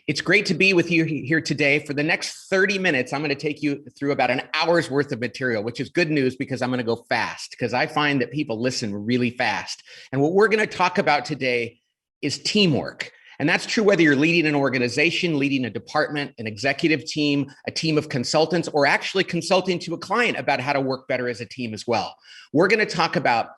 It's great to be with you here today. For the next 30 minutes, I'm going to take you through about an hour's worth of material, which is good news because I'm going to go fast because I find that people listen really fast. And what we're going to talk about today is teamwork. And that's true whether you're leading an organization, leading a department, an executive team, a team of consultants, or actually consulting to a client about how to work better as a team as well. We're going to talk about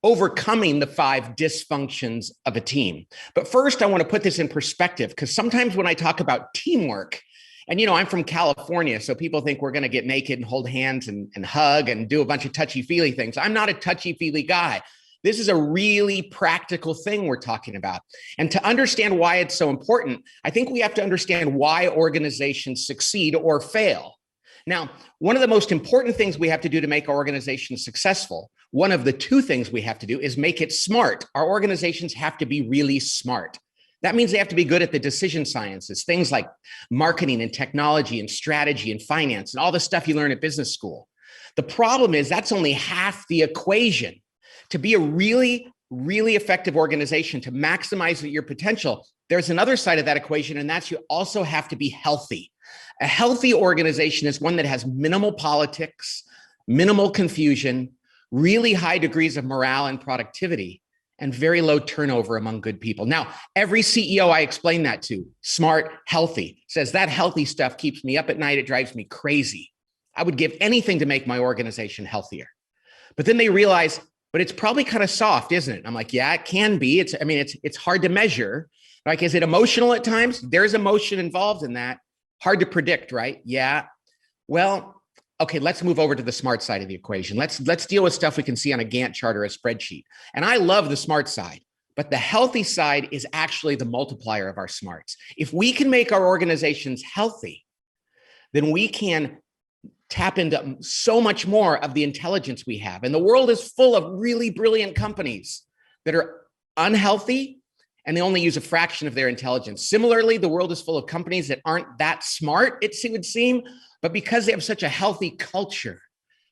overcoming the 5 dysfunctions of a team. But first, I want to put this in perspective because sometimes when I talk about teamwork, and I'm from California, so people think we're going to get naked and hold hands and hug and do a bunch of touchy-feely things. I'm not a touchy-feely guy. This is a really practical thing we're talking about. And to understand why it's so important, I think we have to understand why organizations succeed or fail. Now, one of the most important things we have to do to make our organization successful, one of the 2 things we have to do is make it smart. Our organizations have to be really smart. That means they have to be good at the decision sciences, things like marketing and technology and strategy and finance and all the stuff you learn at business school. The problem is that's only half the equation. To be a really, really effective organization, to maximize your potential, there's another side of that equation, and that's you also have to be healthy. A healthy organization is one that has minimal politics, minimal confusion, really high degrees of morale and productivity, and very low turnover among good people. Now, every CEO I explain that to, smart, healthy, says that healthy stuff keeps me up at night. It drives me crazy. I would give anything to make my organization healthier. But then they realize, but it's probably kind of soft, isn't it? I'm like, yeah, it can be. It's hard to measure. Like, is it emotional at times? There's emotion involved in that. Hard to predict, right? Yeah. Well, okay, let's move over to the smart side of the equation. Let's deal with stuff we can see on a Gantt chart or a spreadsheet. And I love the smart side, but the healthy side is actually the multiplier of our smarts. If we can make our organizations healthy, then we can tap into so much more of the intelligence we have. And the world is full of really brilliant companies that are unhealthy and they only use a fraction of their intelligence. Similarly, the world is full of companies that aren't that smart, it would seem, but because they have such a healthy culture,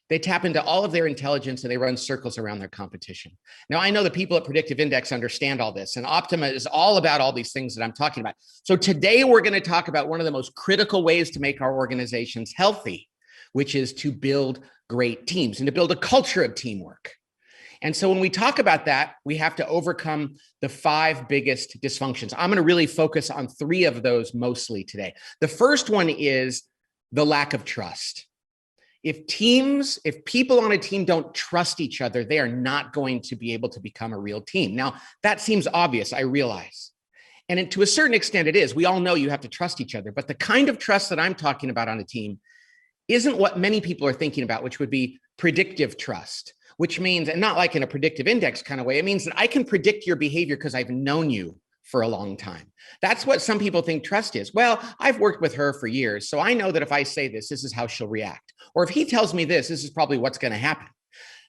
they tap into all of their intelligence and they run circles around their competition. Now, I know the people at Predictive Index understand all this, and Optima is all about all these things that I'm talking about. So today we're going to talk about one of the most critical ways to make our organizations healthy, which is to build great teams and to build a culture of teamwork. And so when we talk about that, we have to overcome the 5 biggest dysfunctions. I'm going to really focus on 3 of those mostly today. The first one is the lack of trust. If people on a team don't trust each other, they are not going to be able to become a real team. Now, that seems obvious, I realize. And to a certain extent it is. We all know you have to trust each other, but the kind of trust that I'm talking about on a team isn't what many people are thinking about, which would be predictive trust, which means, and not like in a predictive index kind of way, it means that I can predict your behavior because I've known you for a long time. That's what some people think trust is. Well, I've worked with her for years, so I know that if I say this, this is how she'll react. Or if he tells me this is probably what's going to happen.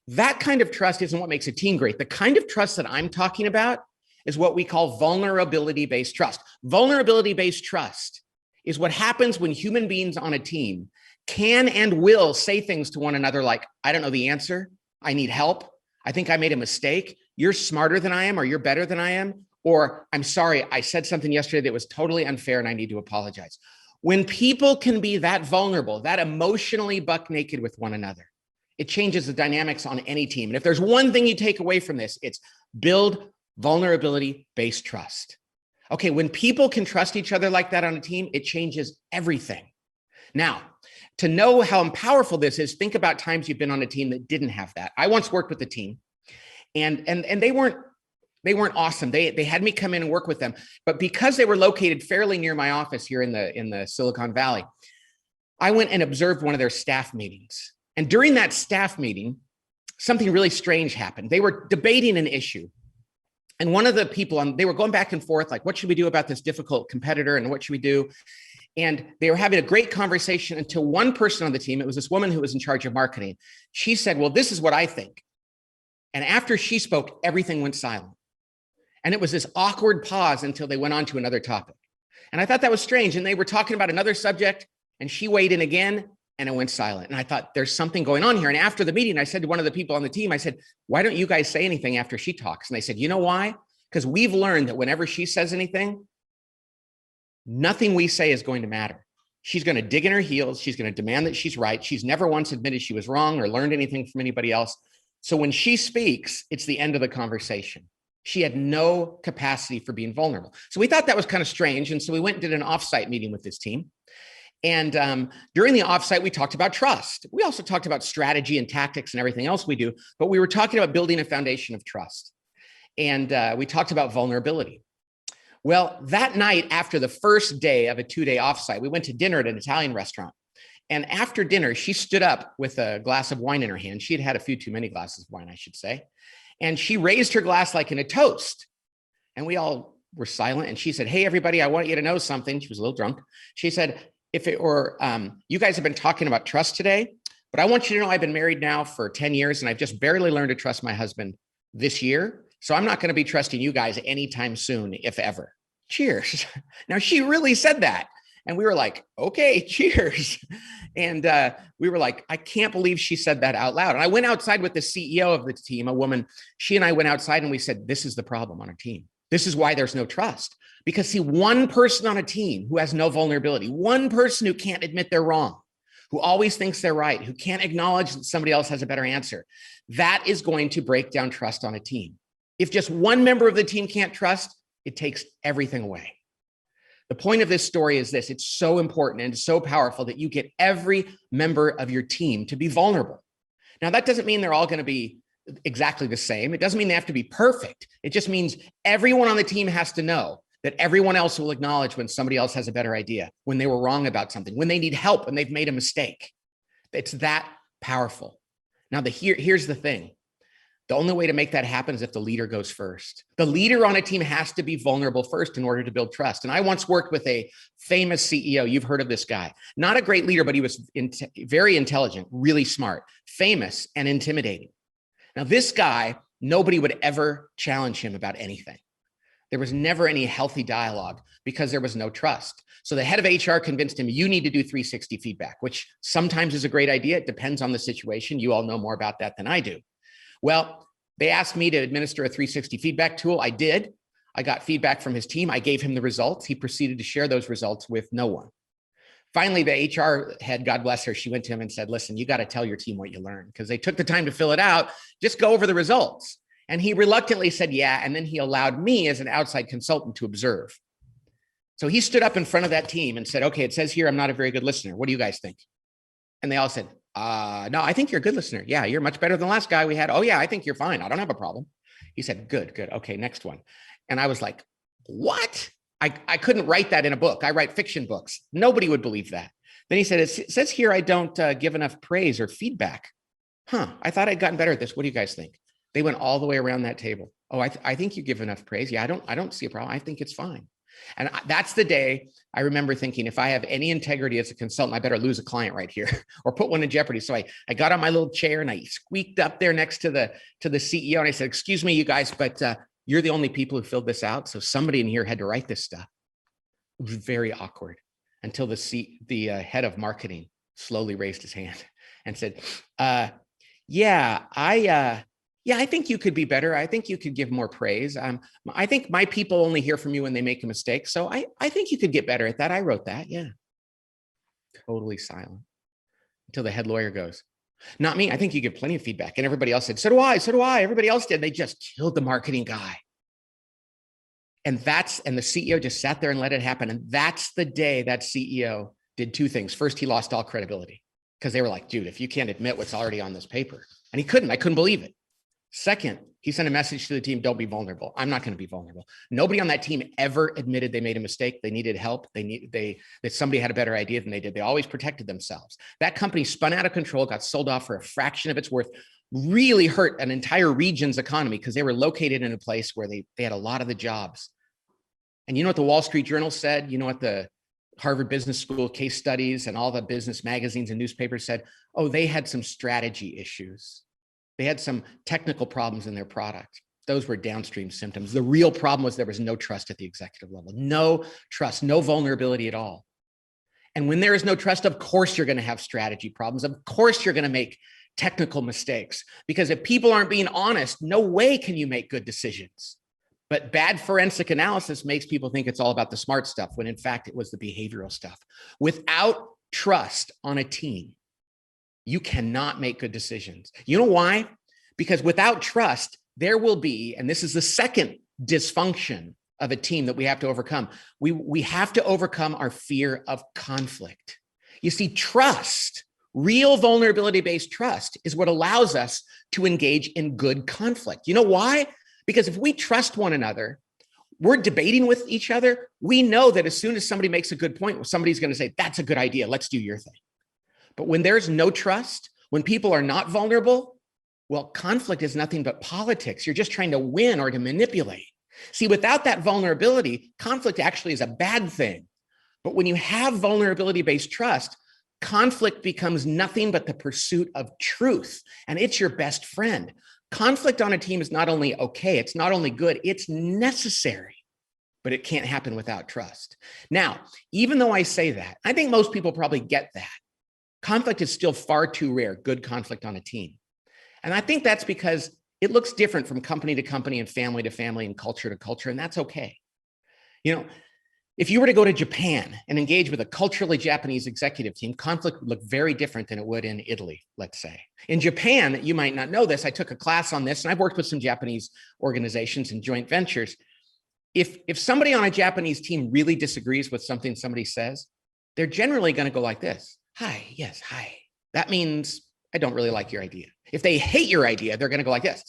That kind of trust isn't what makes a team great. The kind of trust that I'm talking about is what we call vulnerability-based trust. Vulnerability-based trust is what happens when human beings on a team can and will say things to one another like, I don't know the answer. I need help. I think I made a mistake. You're smarter than I am, or you're better than I am. Or I'm sorry, I said something yesterday that was totally unfair and I need to apologize. When people can be that vulnerable, that emotionally buck naked with one another, it changes the dynamics on any team. And if there's one thing you take away from this, it's build vulnerability-based trust. Okay, when people can trust each other like that on a team, it changes everything. Now, to know how powerful this is, think about times you've been on a team that didn't have that. I once worked with a team, and they weren't awesome. They had me come in and work with them, but because they were located fairly near my office here in the Silicon Valley, I went and observed one of their staff meetings. And during that staff meeting, something really strange happened. They were debating an issue. And one of the people, they were going back and forth, like, what should we do about this difficult competitor and what should we do? And they were having a great conversation until one person on the team, it was this woman who was in charge of marketing. She said, well, this is what I think. And after she spoke, everything went silent. And it was this awkward pause until they went on to another topic. And I thought that was strange. And they were talking about another subject and she weighed in again and it went silent. And I thought there's something going on here. And after the meeting, I said to one of the people on the team, I said, why don't you guys say anything after she talks? And they said, you know why? Because we've learned that whenever she says anything, nothing we say is going to matter. She's going to dig in her heels. She's going to demand that she's right. She's never once admitted she was wrong or learned anything from anybody else. So when she speaks, it's the end of the conversation. She had no capacity for being vulnerable. So we thought that was kind of strange. And so we went and did an offsite meeting with this team. And during the offsite, we talked about trust. We also talked about strategy and tactics and everything else we do, but we were talking about building a foundation of trust. And we talked about vulnerability. Well, that night after the first day of a 2-day offsite, we went to dinner at an Italian restaurant. And after dinner, she stood up with a glass of wine in her hand. She had had a few too many glasses of wine, I should say. And she raised her glass like in a toast. And we all were silent. And she said, "Hey, everybody, I want you to know something." She was a little drunk. She said, "If it were, you guys have been talking about trust today, but I want you to know I've been married now for 10 years and I've just barely learned to trust my husband this year. So I'm not going to be trusting you guys anytime soon, if ever. Cheers." Now, she really said that. And we were like, okay, cheers. And we were like, I can't believe she said that out loud. And I went outside with the CEO of the team, a woman. She and I went outside and we said, this is the problem on our team. This is why there's no trust. Because see, one person on a team who has no vulnerability, one person who can't admit they're wrong, who always thinks they're right, who can't acknowledge that somebody else has a better answer, that is going to break down trust on a team. If just one member of the team can't trust, it takes everything away. The point of this story is this: it's so important and so powerful that you get every member of your team to be vulnerable. Now, that doesn't mean they're all going to be exactly the same. It doesn't mean they have to be perfect. It just means everyone on the team has to know that everyone else will acknowledge when somebody else has a better idea, when they were wrong about something, when they need help and they've made a mistake. It's that powerful. Now, here's the thing. The only way to make that happen is if the leader goes first. The leader on a team has to be vulnerable first in order to build trust. And I once worked with a famous CEO. You've heard of this guy. Not a great leader, but he was very intelligent, really smart, famous, and intimidating. Now, this guy, nobody would ever challenge him about anything. There was never any healthy dialogue because there was no trust. So the head of HR convinced him, you need to do 360 feedback, which sometimes is a great idea. It depends on the situation. You all know more about that than I do. Well, they asked me to administer a 360 feedback tool. I did. I got feedback from his team. I gave him the results. He proceeded to share those results with no one. Finally, the HR head, God bless her, she went to him and said, listen, you got to tell your team what you learned because they took the time to fill it out. Just go over the results. And he reluctantly said, yeah. And then he allowed me as an outside consultant to observe. So he stood up in front of that team and said, okay, it says here I'm not a very good listener. What do you guys think? And they all said, no, I think you're a good listener. Yeah, you're much better than the last guy we had. Oh yeah, I think you're fine. I don't have a problem. He said, good. Okay, next one. And I was like, what? I couldn't write that in a book. I write fiction books. Nobody would believe that. Then he said, it says here I don't give enough praise or feedback. I thought I'd gotten better at this. What do you guys think? They went all the way around that table. Oh, I think you give enough praise. Yeah, I don't see a problem. I think it's fine. And that's the day I remember thinking, if I have any integrity as a consultant, I better lose a client right here or put one in jeopardy. So I got on my little chair and I squeaked up there next to the CEO. And I said, excuse me, you guys, but you're the only people who filled this out. So somebody in here had to write this stuff. It was very awkward until the head of marketing slowly raised his hand and said, yeah, I think you could be better. I think you could give more praise. I think my people only hear from you when they make a mistake. So I think you could get better at that. I wrote that. Yeah. Totally silent until the head lawyer goes, not me. I think you give plenty of feedback. And everybody else said, so do I. Everybody else did. They just killed the marketing guy. And the CEO just sat there and let it happen. And that's the day that CEO did two things. First, he lost all credibility because they were like, dude, if you can't admit what's already on this paper. And he couldn't. I couldn't believe it. Second, he sent a message to the team, don't be vulnerable. I'm not going to be vulnerable. Nobody on that team ever admitted they made a mistake. They needed help. That somebody had a better idea than they did. They always protected themselves. That company spun out of control, got sold off for a fraction of its worth, really hurt an entire region's economy because they were located in a place where they had a lot of the jobs. And you know what the Wall Street Journal said? You know what the Harvard Business School case studies and all the business magazines and newspapers said? Oh, they had some strategy issues. They had some technical problems in their product. Those were downstream symptoms. The real problem was there was no trust at the executive level, no trust, no vulnerability at all. And when there is no trust, of course, you're going to have strategy problems. Of course, you're going to make technical mistakes because if people aren't being honest, no way can you make good decisions. But bad forensic analysis makes people think it's all about the smart stuff, when in fact it was the behavioral stuff. Without trust on a team, you cannot make good decisions. You know why? Because without trust, there will be, and this is the second dysfunction of a team that we have to overcome. We have to overcome our fear of conflict. You see, trust, real vulnerability-based trust, is what allows us to engage in good conflict. You know why? Because if we trust one another, we're debating with each other, we know that as soon as somebody makes a good point, somebody's going to say, that's a good idea, let's do your thing. But when there's no trust, when people are not vulnerable, well, conflict is nothing but politics. You're just trying to win or to manipulate. See, without that vulnerability, conflict actually is a bad thing. But when you have vulnerability-based trust, conflict becomes nothing but the pursuit of truth, and it's your best friend. Conflict on a team is not only okay, it's not only good, it's necessary, but it can't happen without trust. Now, even though I say that, I think most people probably get that. Conflict is still far too rare, good conflict on a team. And I think that's because it looks different from company to company and family to family and culture to culture, and that's okay. You know, if you were to go to Japan and engage with a culturally Japanese executive team, conflict would look very different than it would in Italy, let's say. In Japan, you might not know this, I took a class on this, and I've worked with some Japanese organizations and joint ventures. If somebody on a Japanese team really disagrees with something somebody says, they're generally going to go like this. Hi, yes, hi. That means I don't really like your idea. If they hate your idea, they're going to go like this.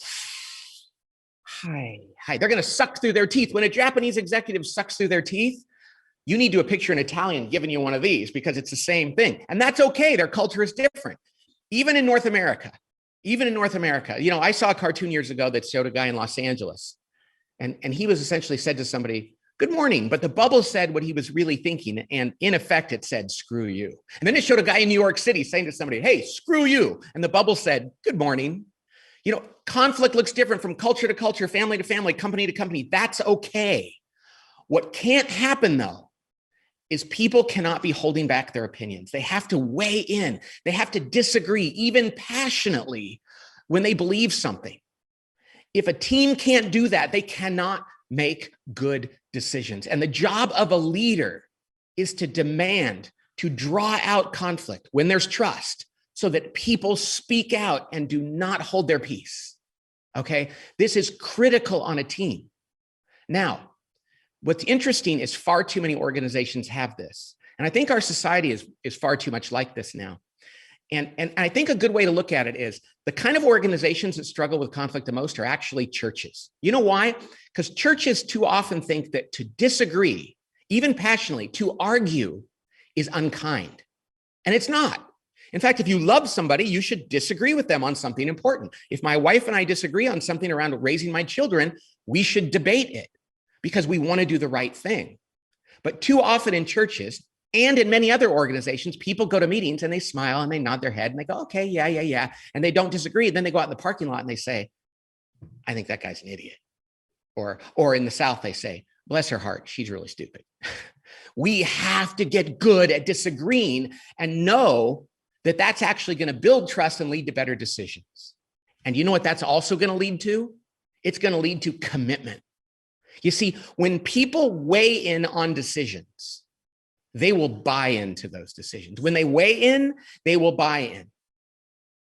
Hi, hi. They're going to suck through their teeth. When a Japanese executive sucks through their teeth, you need to picture an Italian giving you one of these, because it's the same thing. And that's okay. Their culture is different. Even in North America, you know, I saw a cartoon years ago that showed a guy in Los Angeles, and he was essentially said to somebody, good morning. But the bubble said what he was really thinking. And in effect, it said, screw you. And then it showed a guy in New York City saying to somebody, hey, screw you. And the bubble said, good morning. You know, conflict looks different from culture to culture, family to family, company to company. That's okay. What can't happen, though, is people cannot be holding back their opinions. They have to weigh in. They have to disagree, even passionately, when they believe something. If a team can't do that, they cannot make good decisions. And the job of a leader is to demand, to draw out conflict when there's trust, so that people speak out and do not hold their peace. Okay? This is critical on a team. Now, what's interesting is far too many organizations have this. And I think our society is far too much like this now. And I think a good way to look at it is the kind of organizations that struggle with conflict the most are actually churches. You know why? Because churches too often think that to disagree, even passionately, to argue is unkind. And it's not. In fact, if you love somebody, you should disagree with them on something important. If my wife and I disagree on something around raising my children, we should debate it, because we want to do the right thing. But too often in churches and in many other organizations, people go to meetings and they smile and they nod their head and they go, okay, yeah. And they don't disagree. Then they go out in the parking lot and they say, I think that guy's an idiot. Or in the South, they say, bless her heart, she's really stupid. We have to get good at disagreeing and know that that's actually going to build trust and lead to better decisions. And you know what that's also going to lead to? It's going to lead to commitment. You see, when people weigh in on decisions, they will buy into those decisions. When they weigh in, they will buy in.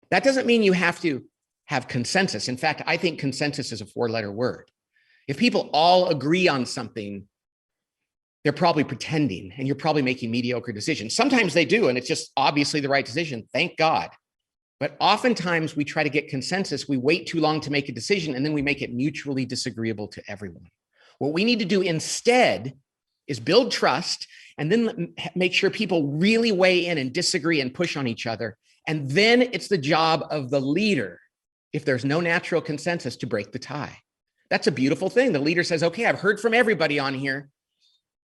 That doesn't mean you have to have consensus. In fact, I think consensus is a 4-letter word. If people all agree on something, they're probably pretending, and you're probably making mediocre decisions. Sometimes they do, and it's just obviously the right decision. Thank God. But oftentimes we try to get consensus. We wait too long to make a decision, and then we make it mutually disagreeable to everyone. What we need to do instead is build trust, and then make sure people really weigh in and disagree and push on each other. And then it's the job of the leader, if there's no natural consensus, to break the tie. That's a beautiful thing. The leader says, okay, I've heard from everybody on here.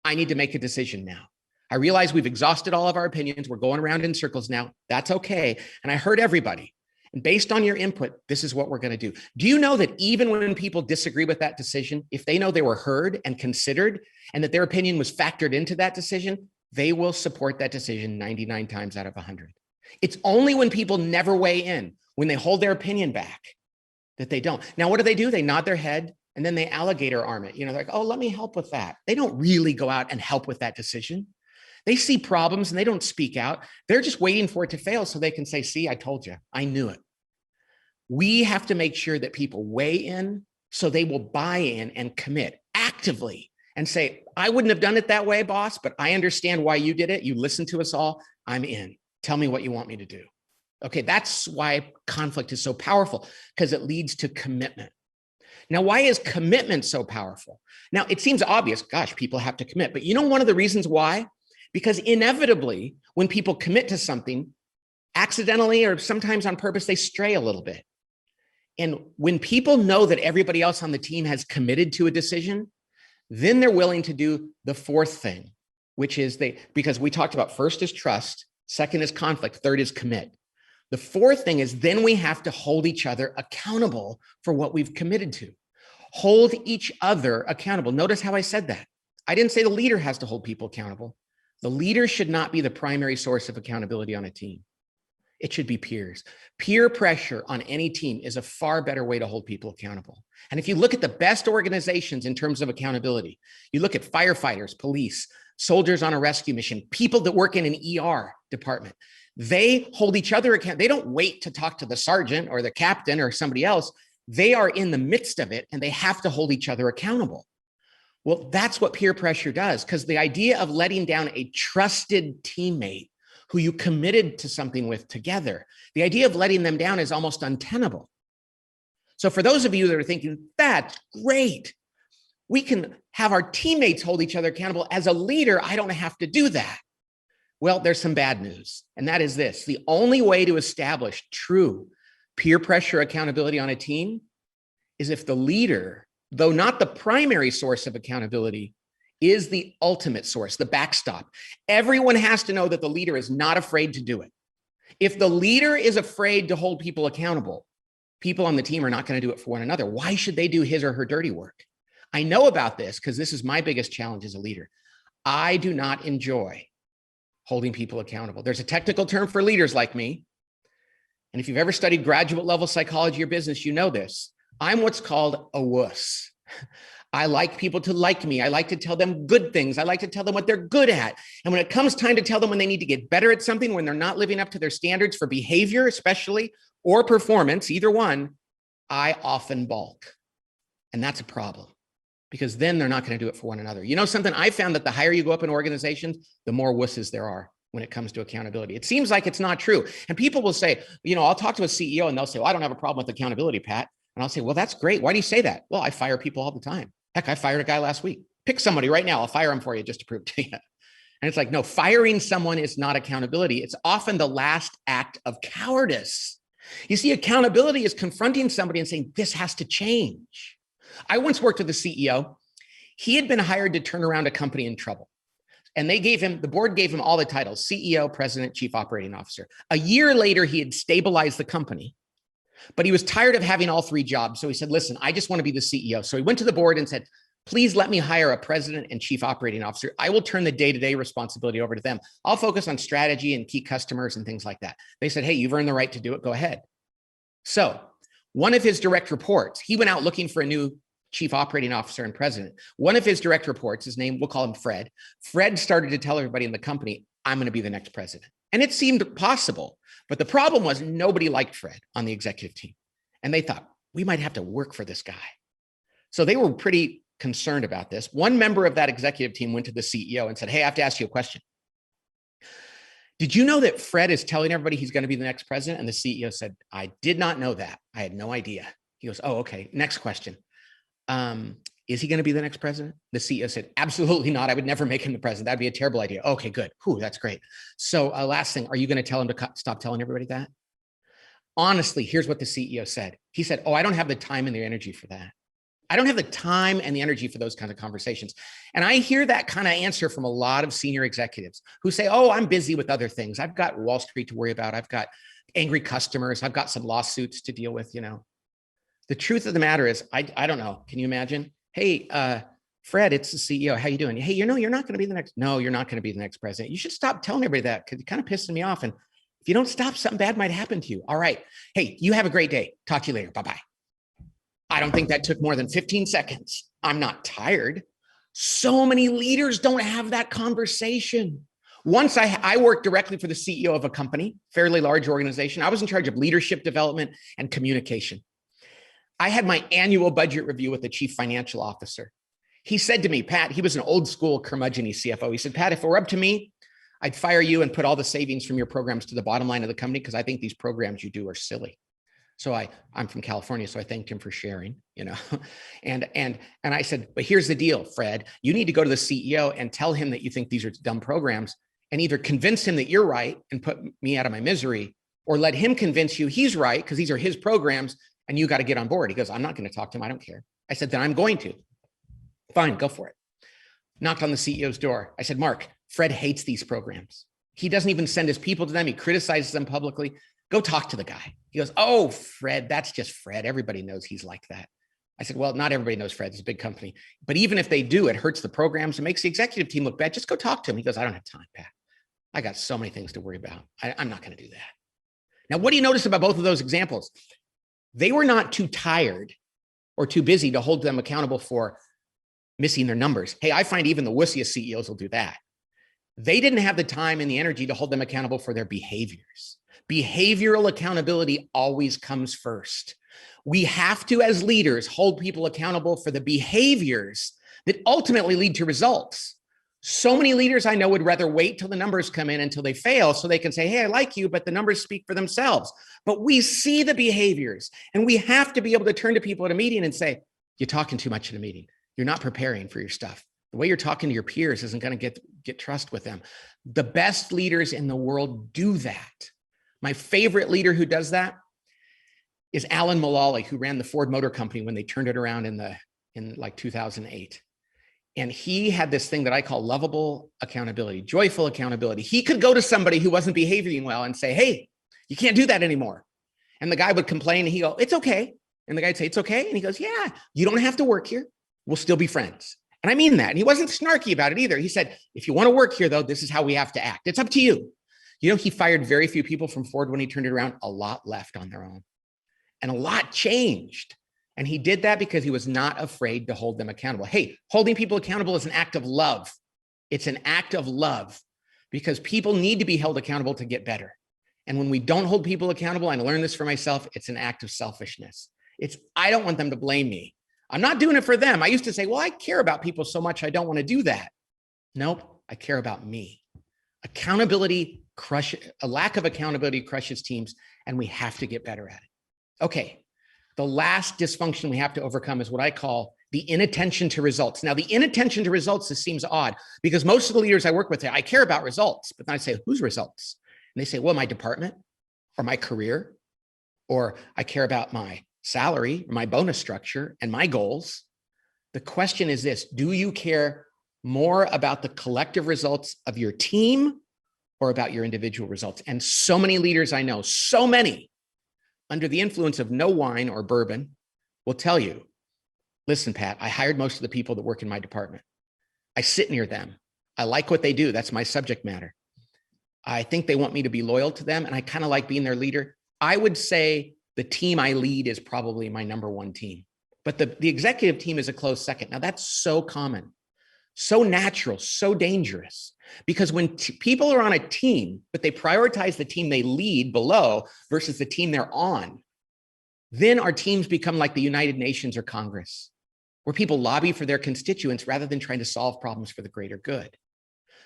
I need to make a decision now. I realize we've exhausted all of our opinions. We're going around in circles now. That's okay. And I heard everybody. And based on your input, this is what we're going to do. Do you know that even when people disagree with that decision, if they know they were heard and considered and that their opinion was factored into that decision, they will support that decision 99 times out of 100. It's only when people never weigh in, when they hold their opinion back, that they don't. Now, what do? They nod their head and then they alligator arm it. They're like, oh, let me help with that. They don't really go out and help with that decision. They see problems and they don't speak out. They're just waiting for it to fail so they can say, see, I told you, I knew it. We have to make sure that people weigh in so they will buy in and commit actively and say, I wouldn't have done it that way, boss, but I understand why you did it. You listened to us all. I'm in. Tell me what you want me to do. Okay, that's why conflict is so powerful, because it leads to commitment. Now, why is commitment so powerful? Now, it seems obvious, gosh, people have to commit, but one of the reasons why? Because inevitably, when people commit to something, accidentally or sometimes on purpose, they stray a little bit. And when people know that everybody else on the team has committed to a decision, then they're willing to do the fourth thing, which is because we talked about first is trust, second is conflict, third is commit. The fourth thing is then we have to hold each other accountable for what we've committed to. Hold each other accountable. Notice how I said that. I didn't say the leader has to hold people accountable. The leader should not be the primary source of accountability on a team. It should be peers. Peer pressure on any team is a far better way to hold people accountable. And if you look at the best organizations in terms of accountability, you look at firefighters, police, soldiers on a rescue mission, people that work in an ER department, they hold each other accountable. They don't wait to talk to the sergeant or the captain or somebody else. They are in the midst of it and they have to hold each other accountable. Well, that's what peer pressure does, because the idea of letting down a trusted teammate who you committed to something with together, the idea of letting them down is almost untenable. So for those of you that are thinking, that's great, we can have our teammates hold each other accountable. As a leader, I don't have to do that. Well, there's some bad news, and that is this. The only way to establish true peer pressure accountability on a team is if the leader, though not the primary source of accountability, is the ultimate source, the backstop. Everyone has to know that the leader is not afraid to do it. If the leader is afraid to hold people accountable, people on the team are not going to do it for one another. Why should they do his or her dirty work? I know about this because this is my biggest challenge as a leader. I do not enjoy holding people accountable. There's a technical term for leaders like me. And if you've ever studied graduate level psychology or business, you know this. I'm what's called a wuss. I like people to like me. I like to tell them good things. I like to tell them what they're good at. And when it comes time to tell them when they need to get better at something, when they're not living up to their standards for behavior, especially, or performance, either one, I often balk. And that's a problem, because then they're not going to do it for one another. You know something? I found that the higher you go up in organizations, the more wusses there are when it comes to accountability. It seems like it's not true. And people will say, I'll talk to a CEO and they'll say, well, I don't have a problem with accountability, Pat. And I'll say, well, that's great. Why do you say that? Well, I fire people all the time. Heck, I fired a guy last week. Pick somebody right now. I'll fire him for you just to prove to you. And it's like, no, firing someone is not accountability. It's often the last act of cowardice. You see, accountability is confronting somebody and saying, this has to change. I once worked with a CEO. He had been hired to turn around a company in trouble. And the board gave him all the titles: CEO, president, chief operating officer. A year later, he had stabilized the company, but he was tired of having all three jobs. So he said, listen, I just want to be the CEO. So he went to the board and said, please let me hire a president and chief operating officer. I will turn the day-to-day responsibility over to them. I'll focus on strategy and key customers and things like that. They said, hey, you've earned the right to do it. Go ahead. So one of his direct reports, he went out looking for a new chief operating officer and president. One of his direct reports, his name, we'll call him Fred. Fred started to tell everybody in the company, I'm going to be the next president. And it seemed possible. But the problem was nobody liked Fred on the executive team. And they thought, we might have to work for this guy. So they were pretty concerned about this. One member of that executive team went to the CEO and said, hey, I have to ask you a question. Did you know that Fred is telling everybody he's going to be the next president? And the CEO said, I did not know that. I had no idea. He goes, oh, okay. Next question. Is he going to be the next president? The CEO said, absolutely not. I would never make him the president. That'd be a terrible idea. Okay, good. Whew, that's great. So last thing, are you going to tell him to stop telling everybody that? Honestly, here's what the CEO said. He said, oh, I don't have the time and the energy for that. I don't have the time and the energy for those kinds of conversations. And I hear that kind of answer from a lot of senior executives who say, oh, I'm busy with other things. I've got Wall Street to worry about. I've got angry customers. I've got some lawsuits to deal with, The truth of the matter is, I don't know. Can you imagine? Hey, Fred, it's the CEO. How you doing? Hey, you're not going to be the next. No, you're not going to be the next president. You should stop telling everybody that, because you're kind of pissing me off. And if you don't stop, something bad might happen to you. All right. Hey, you have a great day. Talk to you later. Bye-bye. I don't think that took more than 15 seconds. I'm not tired. So many leaders don't have that conversation. Once I worked directly for the CEO of a company, fairly large organization. I was in charge of leadership development and communication. I had my annual budget review with the chief financial officer. He said to me, Pat, he was an old school curmudgeon CFO. He said, Pat, if it were up to me, I'd fire you and put all the savings from your programs to the bottom line of the company because I think these programs you do are silly. So I'm from California, so I thanked him for sharing, and I said, but here's the deal, Fred, you need to go to the CEO and tell him that you think these are dumb programs and either convince him that you're right and put me out of my misery, or let him convince you he's right because these are his programs and you got to get on board. He goes, I'm not going to talk to him. I don't care. I said, then I'm going to. Fine, go for it. Knocked on the CEO's door. I said, Mark, Fred hates these programs. He doesn't even send his people to them. He criticizes them publicly. Go talk to the guy. He goes, oh, Fred, that's just Fred. Everybody knows he's like that. I said, well, not everybody knows Fred. It's a big company. But even if they do, it hurts the programs. It makes the executive team look bad. Just go talk to him. He goes, I don't have time, Pat. I got so many things to worry about. I'm not going to do that. Now, what do you notice about both of those examples? They were not too tired or too busy to hold them accountable for missing their numbers. Hey, I find even the wussiest CEOs will do that. They didn't have the time and the energy to hold them accountable for their behaviors. Behavioral accountability always comes first. We have to, as leaders, hold people accountable for the behaviors that ultimately lead to results. So many leaders I know would rather wait till the numbers come in until they fail so they can say, hey, I like you, but the numbers speak for themselves. But we see the behaviors, and we have to be able to turn to people at a meeting and say, you're talking too much in a meeting. You're not preparing for your stuff. The way you're talking to your peers isn't going to get trust with them. The best leaders in the world do that. My favorite leader who does that is Alan Mulally, who ran the Ford Motor Company when they turned it around in like 2008. And he had this thing that I call lovable accountability, joyful accountability. He could go to somebody who wasn't behaving well and say, hey, you can't do that anymore. And the guy would complain and he'd go, it's okay. And the guy'd say, it's okay. And he goes, yeah, you don't have to work here. We'll still be friends. And I mean that. And he wasn't snarky about it either. He said, if you want to work here, though, this is how we have to act. It's up to you. He fired very few people from Ford when he turned it around. A lot left on their own. And a lot changed. And he did that because he was not afraid to hold them accountable. Hey, holding people accountable is an act of love. It's an act of love because people need to be held accountable to get better. And when we don't hold people accountable, and I learned this for myself, it's an act of selfishness. I don't want them to blame me. I'm not doing it for them. I used to say, well, I care about people so much, I don't want to do that. Nope, I care about me. A lack of accountability crushes teams, and we have to get better at it. Okay. The last dysfunction we have to overcome is what I call the inattention to results. Now, the inattention to results, this seems odd because most of the leaders I work with say, I care about results, but then I say, whose results? And they say, well, my department or my career, or I care about my salary, or my bonus structure and my goals. The question is this, do you care more about the collective results of your team or about your individual results? And so many leaders I know, so many, under the influence of no wine or bourbon, will tell you, listen, Pat, I hired most of the people that work in my department. I sit near them. I like what they do. That's my subject matter. I think they want me to be loyal to them, and I kind of like being their leader. I would say the team I lead is probably my number one team, but the executive team is a close second. Now, that's so common, so natural, so dangerous. Because when people are on a team, but they prioritize the team they lead below versus the team they're on, then our teams become like the United Nations or Congress, where people lobby for their constituents rather than trying to solve problems for the greater good.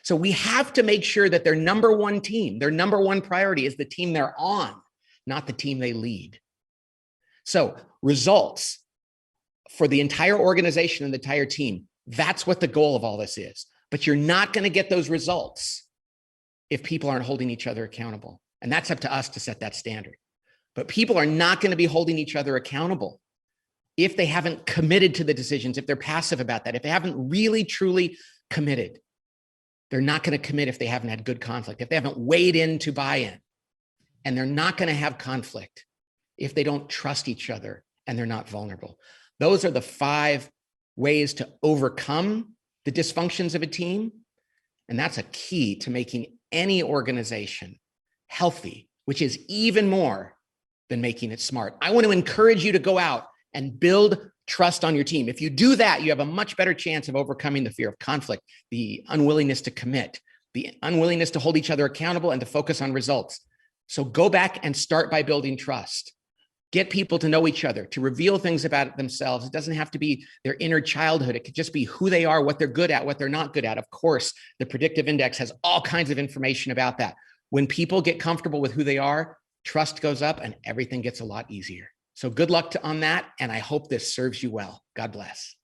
So we have to make sure that their number one team, their number one priority is the team they're on, not the team they lead. So results for the entire organization and the entire team, that's what the goal of all this is. But you're not going to get those results if people aren't holding each other accountable. And that's up to us to set that standard. But people are not going to be holding each other accountable if they haven't committed to the decisions, if they're passive about that, if they haven't really, truly committed. They're not going to commit if they haven't had good conflict, if they haven't weighed in to buy in. And they're not going to have conflict if they don't trust each other and they're not vulnerable. Those are the 5 ways to overcome the dysfunctions of a team. And that's a key to making any organization healthy, which is even more than making it smart. I want to encourage you to go out and build trust on your team. If you do that, you have a much better chance of overcoming the fear of conflict, the unwillingness to commit, the unwillingness to hold each other accountable, and to focus on results. So go back and start by building trust. Get people to know each other, to reveal things about themselves. It doesn't have to be their inner childhood. It could just be who they are, what they're good at, what they're not good at. Of course, the predictive index has all kinds of information about that. When people get comfortable with who they are, trust goes up and everything gets a lot easier. So good luck on that. And I hope this serves you well. God bless.